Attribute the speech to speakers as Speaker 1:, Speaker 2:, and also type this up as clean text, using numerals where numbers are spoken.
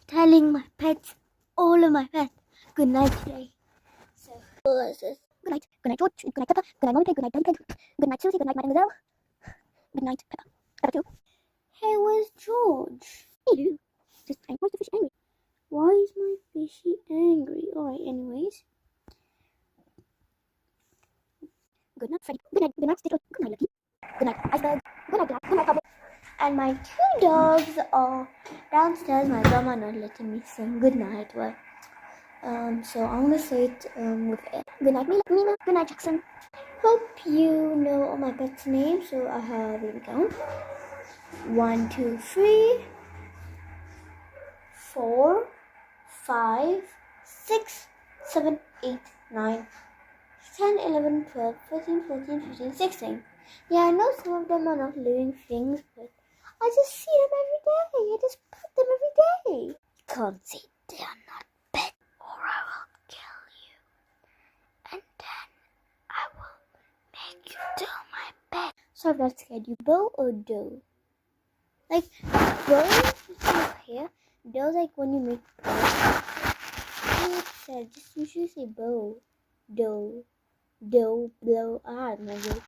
Speaker 1: telling my pets, all of my pets, good night today. So, good night. Good night, George. Good night, Peppa. Good night, Mommy Pig. Good night, Daddy Pig. Good night, Susie. Good night, Mademoiselle. Good night, Peppa. Peppa too. Hey, where's George? Hello. Why is the fish angry? Why is my fishy angry? Alright, anyways. Good night, Freddy. Good night, Stitch. Good night, Lucky. Good night, Iceberg. Good night, Black. Good night, Public. And my two dogs are downstairs. My grandma not letting me sing good night. Well, so I'm gonna say it with it. Good night, Mina. Good night, Jackson. Hope you know all my pets' names. So I have, here we go. 1, 2, 3, 4, 5, 6, 7, 8, 9, 10, 11, 12, 13, 14, 15, 16. Yeah, I know some of them are not living things, but I just see them every day. I just pet them every day. Can't say they are not pets, or I will kill you. And then I will make you do my pet. So if that scared you, bow or doe? Like, bow is like here. Doe like when you make bow. It said, just usually say bow. Doe. Doe, blow. I don't know.